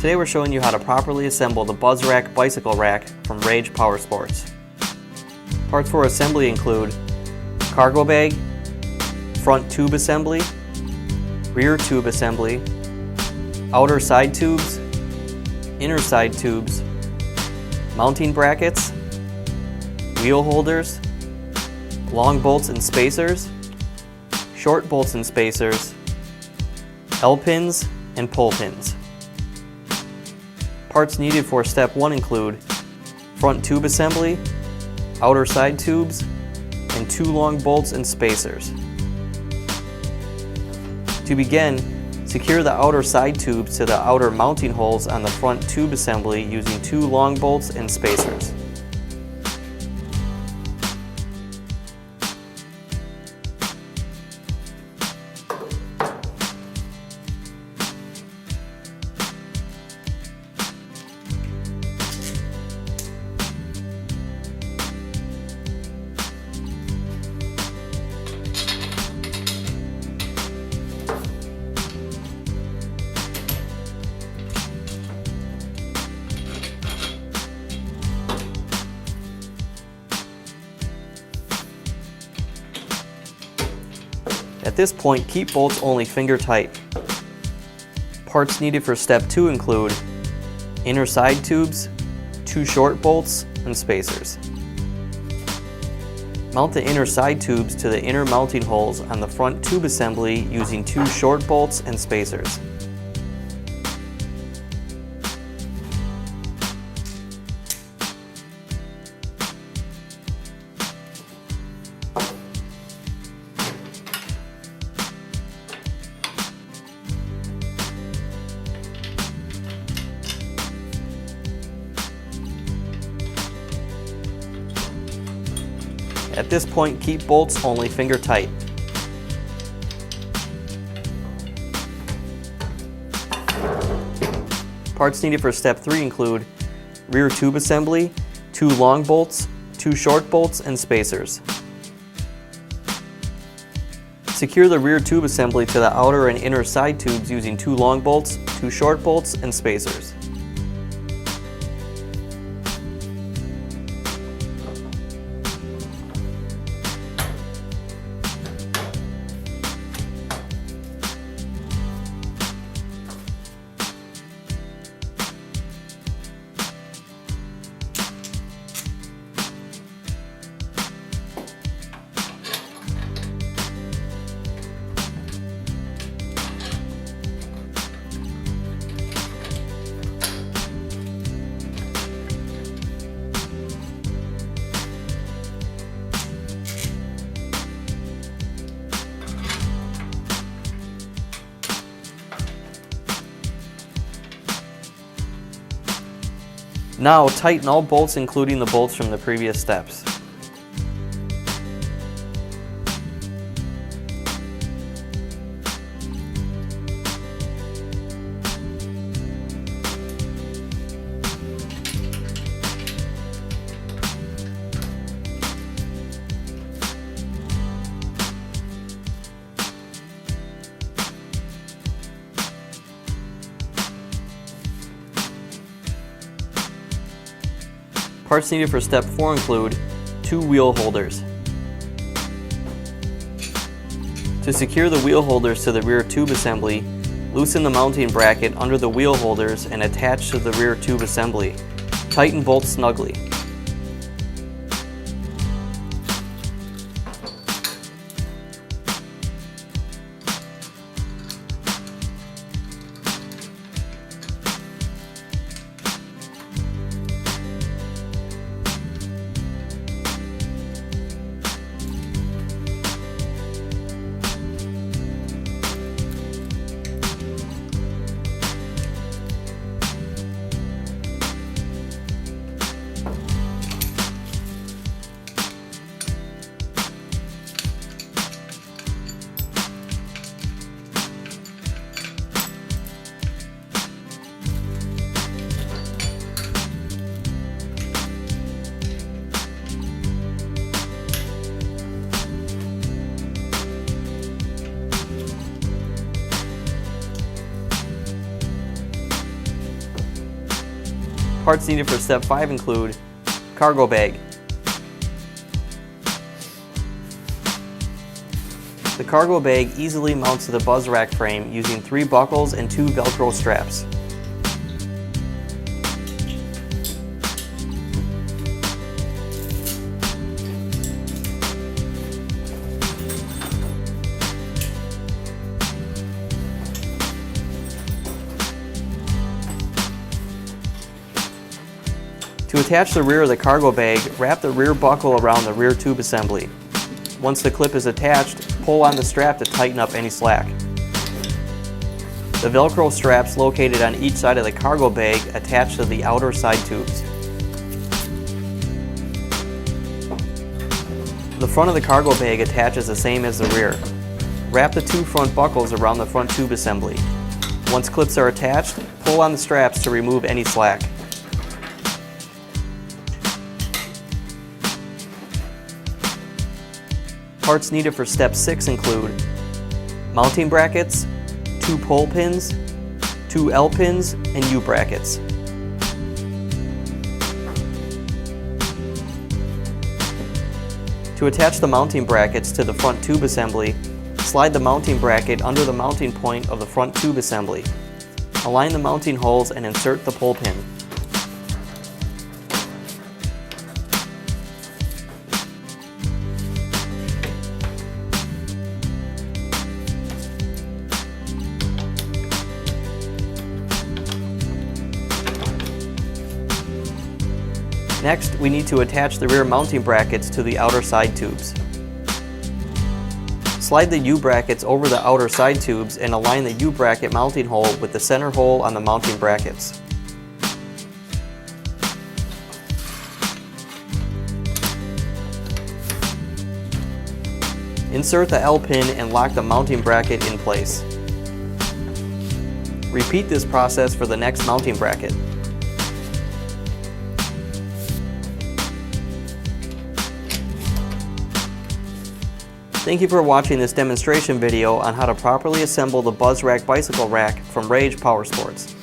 Today we're showing you how to properly assemble the Buzz Rack bicycle rack from Rage Power Sports. Parts for assembly include cargo bag, front tube assembly, rear tube assembly, outer side tubes, inner side tubes, mounting brackets, wheel holders, long bolts and spacers, short bolts and spacers, L-pins, and pull pins. Parts needed for step 1 include front tube assembly, outer side tubes, and 2 long bolts and spacers. To begin, secure the outer side tubes to the outer mounting holes on the front tube assembly using 2 long bolts and spacers. At this point, keep bolts only finger tight. Parts needed for step 2 include inner side tubes, 2 short bolts, and spacers. Mount the inner side tubes to the inner mounting holes on the front tube assembly using 2 short bolts and spacers. At this point, keep bolts only finger tight. Parts needed for step 3 include rear tube assembly, 2 long bolts, 2 short bolts, and spacers. Secure the rear tube assembly to the outer and inner side tubes using 2 long bolts, 2 short bolts, and spacers. Now tighten all bolts, including the bolts from the previous steps. Parts needed for step 4 include 2 wheel holders. To secure the wheel holders to the rear tube assembly, loosen the mounting bracket under the wheel holders and attach to the rear tube assembly. Tighten bolts snugly. Parts needed for step 5 include cargo bag. The cargo bag easily mounts to the buzz rack frame using 3 buckles and 2 Velcro straps. To attach the rear of the cargo bag, wrap the rear buckle around the rear tube assembly. Once the clip is attached, pull on the strap to tighten up any slack. The Velcro straps located on each side of the cargo bag attach to the outer side tubes. The front of the cargo bag attaches the same as the rear. Wrap the 2 front buckles around the front tube assembly. Once clips are attached, pull on the straps to remove any slack. Parts needed for step 6 include mounting brackets, 2 pole pins, 2 L pins, and U brackets. To attach the mounting brackets to the front tube assembly, slide the mounting bracket under the mounting point of the front tube assembly. Align the mounting holes and insert the pole pin. Next, we need to attach the rear mounting brackets to the outer side tubes. Slide the U brackets over the outer side tubes and align the U bracket mounting hole with the center hole on the mounting brackets. Insert the L pin and lock the mounting bracket in place. Repeat this process for the next mounting bracket. Thank you for watching this demonstration video on how to properly assemble the Buzz Rack bicycle rack from Rage Powersports.